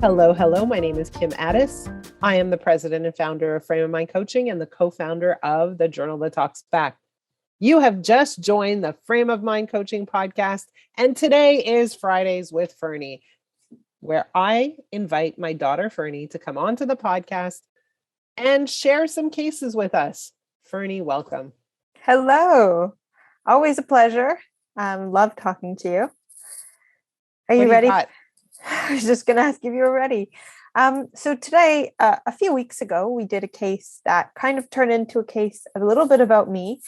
Hello, hello. My name is Kim Addis. I am the president and founder of Frame of Mind Coaching and the co-founder of the Journal That Talks Back. You have just joined the Frame of Mind Coaching podcast, and today is Fridays with Ferne, where I invite my daughter Ferne to come onto the podcast and share some cases with us. Ferne, welcome. Hello. Always a pleasure. Love talking to you. Are you ready? I was just going to ask if you were ready. So today, a few weeks ago, we did a case that kind of turned into a case a little bit about me.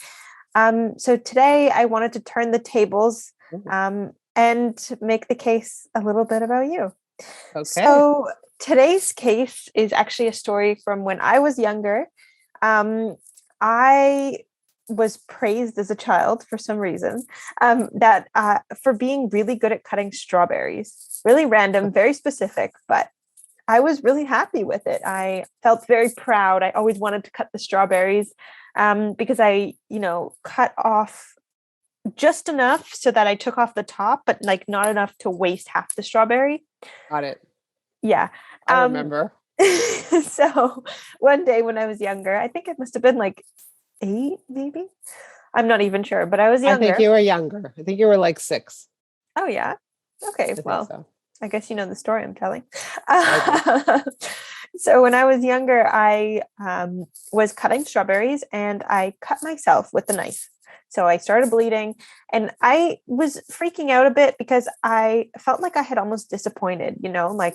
So today I wanted to turn the tables and make the case a little bit about you. Okay. So today's case is actually a story from when I was younger. I was praised as a child for some reason for being really good at cutting strawberries. Really random, very specific, but I was really happy with it. I felt very proud. I always wanted to cut the strawberries because I, cut off just enough so that I took off the top, but like not enough to waste half the strawberry. Got it. Yeah. I remember. So one day when I was younger, I think it must have been like 8, maybe. I'm not even sure, but I was younger. I think you were younger. I think you were like 6. Oh, yeah. Okay. Well, I guess you know the story I'm telling. So when I was younger, I was cutting strawberries and I cut myself with the knife. So I started bleeding and I was freaking out a bit because I felt like I had almost disappointed, like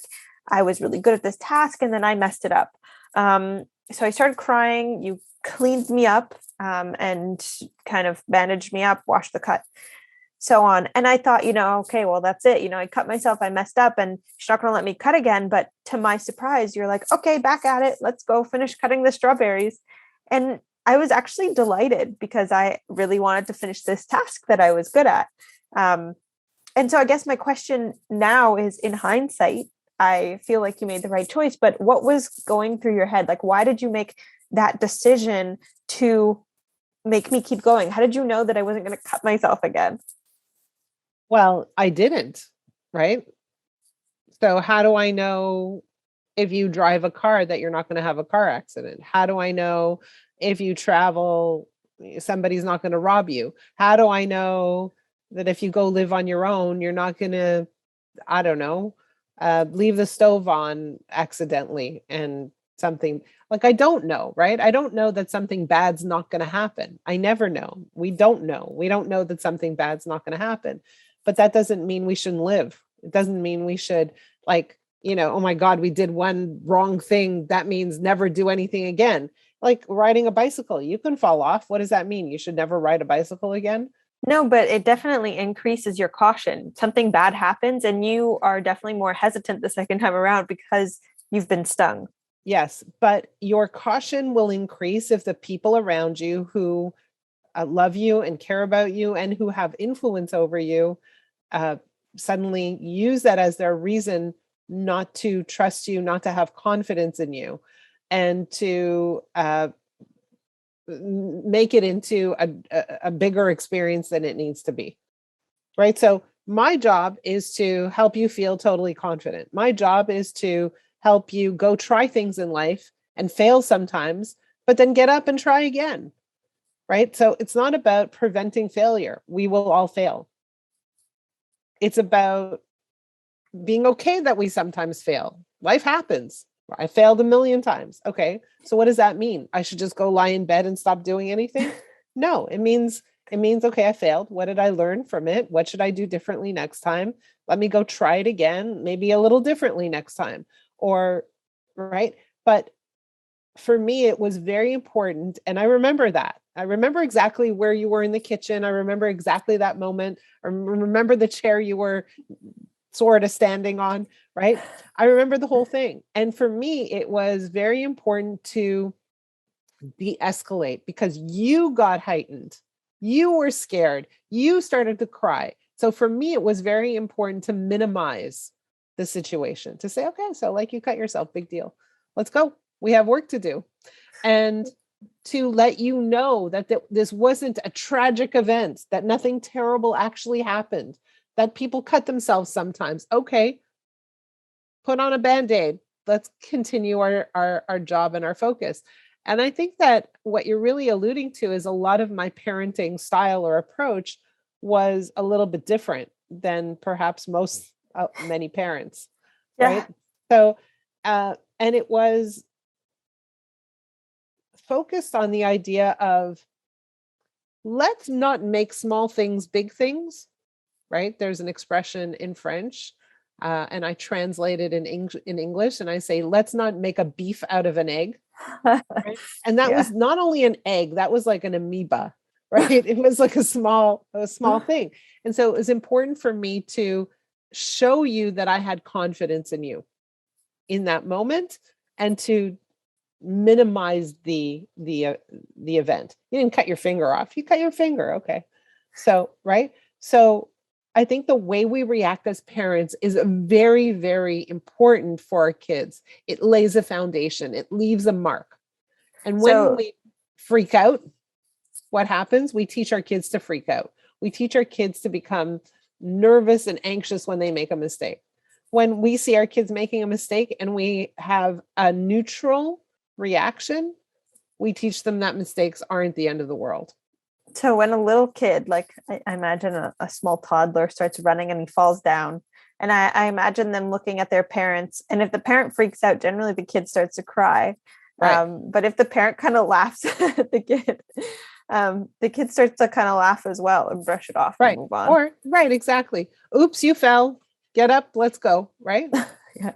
I was really good at this task and then I messed it up. So I started crying. You cleaned me up and kind of bandaged me up, washed the cut, so on. And I thought, okay, well, that's it. I cut myself, I messed up and she's not going to let me cut again. But to my surprise, you're like, okay, back at it. Let's go finish cutting the strawberries. And I was actually delighted because I really wanted to finish this task that I was good at. And so I guess my question now is, in hindsight, I feel like you made the right choice, but what was going through your head? Like, why did you make that decision to make me keep going? How did you know that I wasn't going to cut myself again? Well, I didn't, right? So how do I know if you drive a car that you're not going to have a car accident? How do I know if you travel, somebody's not going to rob you? How do I know that if you go live on your own, you're not going to, I don't know, leave the stove on accidentally and something like, I don't know, right? I don't know that something bad's not going to happen. I never know. We don't know. We don't know that something bad's not going to happen, but that doesn't mean we shouldn't live. It doesn't mean we should oh my God, we did one wrong thing. That means never do anything again. Like riding a bicycle, you can fall off. What does that mean? You should never ride a bicycle again? No, but it definitely increases your caution. Something bad happens and you are definitely more hesitant the second time around because you've been stung. Yes, but your caution will increase if the people around you who love you and care about you and who have influence over you suddenly use that as their reason not to trust you, not to have confidence in you, and to make it into a bigger experience than it needs to be. Right? So my job is to help you feel totally confident. My job is to help you go try things in life and fail sometimes, but then get up and try again. Right? So it's not about preventing failure. We will all fail. It's about being okay that we sometimes fail. Life happens. I failed a million times. Okay. So what does that mean? I should just go lie in bed and stop doing anything? No, it means, okay, I failed. What did I learn from it? What should I do differently next time? Let me go try it again, maybe a little differently next time. Or, right. But for me, it was very important. And I remember that. I remember exactly where you were in the kitchen. I remember exactly that moment. I remember the chair you were sort of standing on, right? I remember the whole thing. And for me, it was very important to de-escalate because you got heightened. You were scared. You started to cry. So for me, it was very important to minimize the situation, to say, okay, so like you cut yourself, big deal. Let's go. We have work to do. And to let you know that this wasn't a tragic event, that nothing terrible actually happened, that people cut themselves sometimes. Okay, put on a Band-Aid. Let's continue our job and our focus. And I think that what you're really alluding to is a lot of my parenting style or approach was a little bit different than perhaps many parents, Yeah. right? So, and it was focused on the idea of, let's not make small things big things, right? There's an expression in French, and I translate it in English, and I say, let's not make a beef out of an egg. Right? And that Yeah. was not only an egg, that was like an amoeba, right? It was like a small thing. And so it was important for me to show you that I had confidence in you in that moment, and to minimize the event. You didn't cut your finger off. You cut your finger. Okay. So, right? So I think the way we react as parents is very, very important for our kids. It lays a foundation. It leaves a mark. And when So we freak out, what happens? We teach our kids to freak out. We teach our kids to become nervous and anxious when they make a mistake. When we see our kids making a mistake and we have a neutral reaction, we teach them that mistakes aren't the end of the world. so when a little kid, like I imagine a small toddler starts running and he falls down, and I imagine them looking at their parents, and if the parent freaks out, generally the kid starts to cry. Right. But if the parent kind of laughs at the kid starts to kind of laugh as well and brush it off and Right. move on. Or, right, exactly. Oops, you fell. Get up, let's go. Right. Yeah.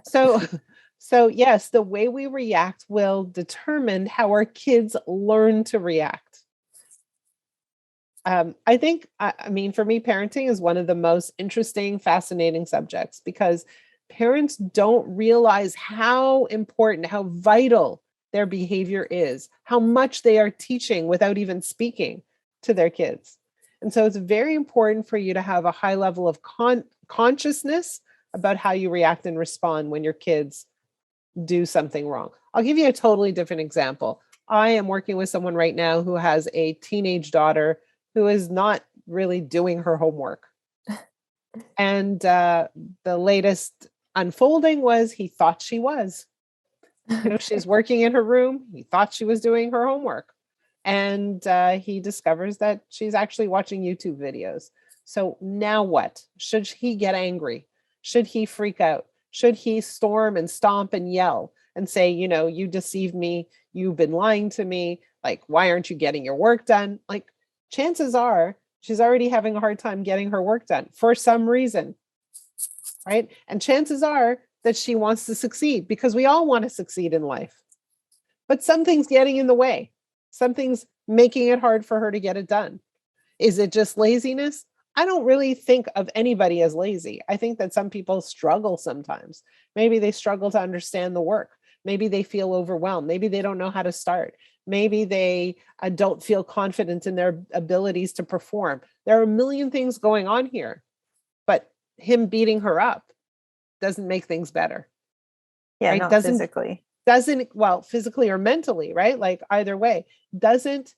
So yes, the way we react will determine how our kids learn to react. I think, I mean, for me, parenting is one of the most interesting, fascinating subjects, because parents don't realize how important, how vital their behavior is, how much they are teaching without even speaking to their kids. And so it's very important for you to have a high level of consciousness about how you react and respond when your kids do something wrong. I'll give you a totally different example. I am working with someone right now who has a teenage daughter who is not really doing her homework. And the latest unfolding was, he thought she was. She's working in her room. He thought she was doing her homework. And he discovers that she's actually watching YouTube videos. So now what? Should he get angry? Should he freak out? Should he storm and stomp and yell and say, you deceived me. You've been lying to me. Like, why aren't you getting your work done? Like, chances are she's already having a hard time getting her work done for some reason, right? And chances are that she wants to succeed, because we all want to succeed in life. But something's getting in the way. Something's making it hard for her to get it done. Is it just laziness? I don't really think of anybody as lazy. I think that some people struggle sometimes. Maybe they struggle to understand the work. Maybe they feel overwhelmed. Maybe they don't know how to start. Maybe they don't feel confident in their abilities to perform. There are a million things going on here, but him beating her up doesn't make things better. Yeah, right? not physically. Well, physically or mentally, right? Like either way, doesn't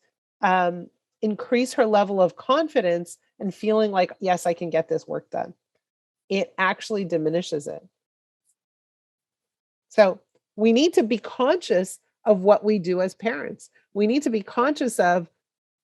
increase her level of confidence and feeling like, yes, I can get this work done. It actually diminishes it. So we need to be conscious of what we do as parents. We need to be conscious of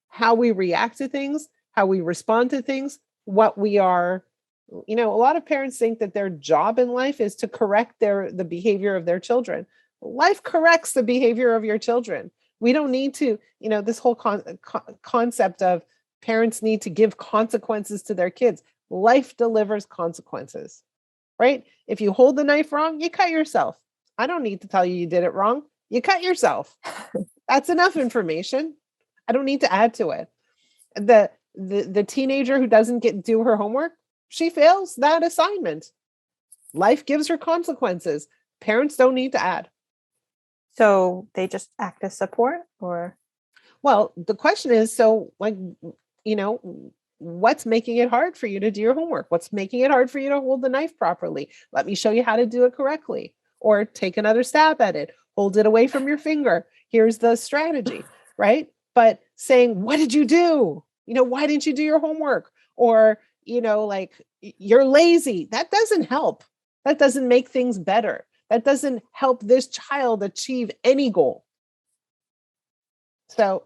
how we react to things, how we respond to things, what we are. A lot of parents think that their job in life is to correct the behavior of their children. Life corrects the behavior of your children. We don't need to, this whole concept of parents need to give consequences to their kids. Life delivers consequences, right? If you hold the knife wrong, you cut yourself. I don't need to tell you did it wrong. You cut yourself. That's enough information. I don't need to add to it. The teenager who doesn't do her homework, she fails that assignment. Life gives her consequences. Parents don't need to add. So they just act as support, or? Well, the question is, so what's making it hard for you to do your homework? What's making it hard for you to hold the knife properly? Let me show you how to do it correctly. Or take another stab at it. Hold it away from your finger. Here's the strategy, right? But saying, what did you do? Why didn't you do your homework? Or, like, you're lazy. That doesn't help. That doesn't make things better. That doesn't help this child achieve any goal. So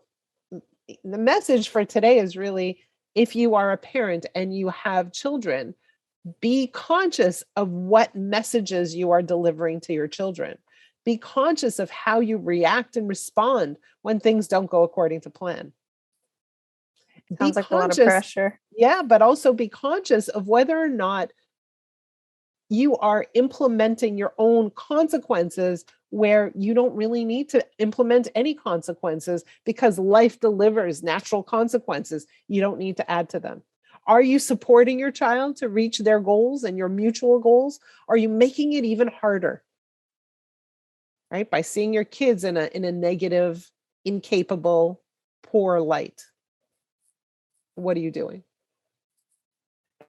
the message for today is really, if you are a parent and you have children, be conscious of what messages you are delivering to your children. Be conscious of how you react and respond when things don't go according to plan. Sounds like a lot of pressure. Yeah, but also be conscious of whether or not you are implementing your own consequences where you don't really need to implement any consequences, because life delivers natural consequences. You don't need to add to them. Are you supporting your child to reach their goals and your mutual goals? Are you making it even harder? Right? By seeing your kids in a negative, incapable, poor light. What are you doing?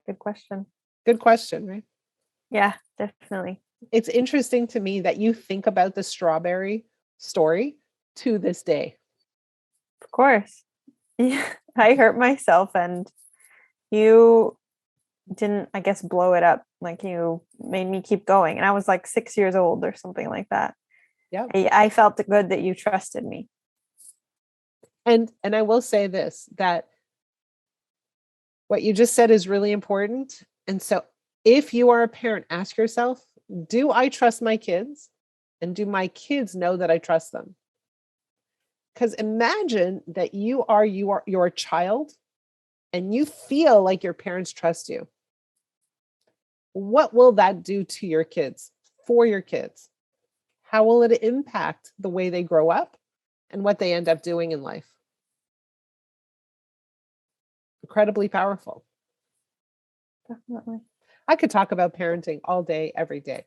Good question. Good question, right? Yeah, definitely. It's interesting to me that you think about the strawberry story to this day. Of course. Yeah, I hurt myself and you didn't, I guess, blow it up. Like, you made me keep going. And I was like 6 years old or something like that. Yeah. I felt good that you trusted me. And I will say this, that what you just said is really important. And so if you are a parent, ask yourself, do I trust my kids? And do my kids know that I trust them? Because imagine that you are your child and you feel like your parents trust you. What will that do to your kids, for your kids? How will it impact the way they grow up and what they end up doing in life? Incredibly powerful. Definitely. I could talk about parenting all day, every day.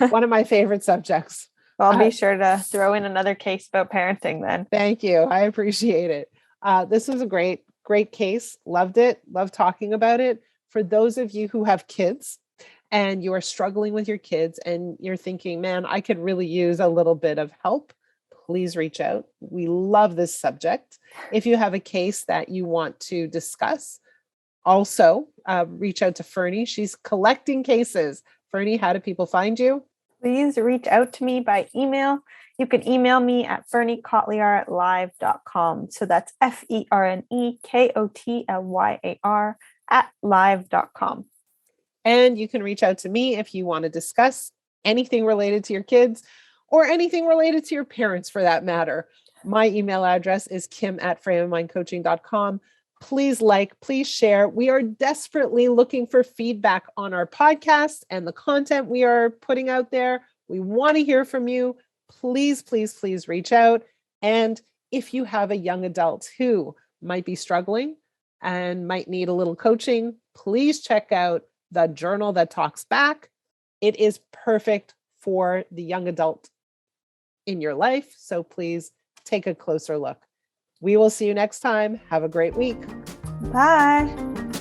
One of my favorite subjects. I'll be sure to throw in another case about parenting then. Thank you. I appreciate it. This was a great case. Loved it. Loved talking about it. For those of you who have kids and you are struggling with your kids and you're thinking, man, I could really use a little bit of help, please reach out. We love this subject. If you have a case that you want to discuss, also reach out to Ferne. She's collecting cases. Ferne, how do people find you? Please reach out to me by email. You can email me at fernekotlyar@live.com. So that's FERNEKOTLYAR @live.com. And you can reach out to me if you want to discuss anything related to your kids or anything related to your parents for that matter. My email address is kim@frameofmindcoaching.com. Please please share. We are desperately looking for feedback on our podcast and the content we are putting out there. We want to hear from you. Please, please, please reach out. And if you have a young adult who might be struggling and might need a little coaching, please check out the Journal That Talks Back. It is perfect for the young adult in your life. So please take a closer look. We will see you next time. Have a great week. Bye.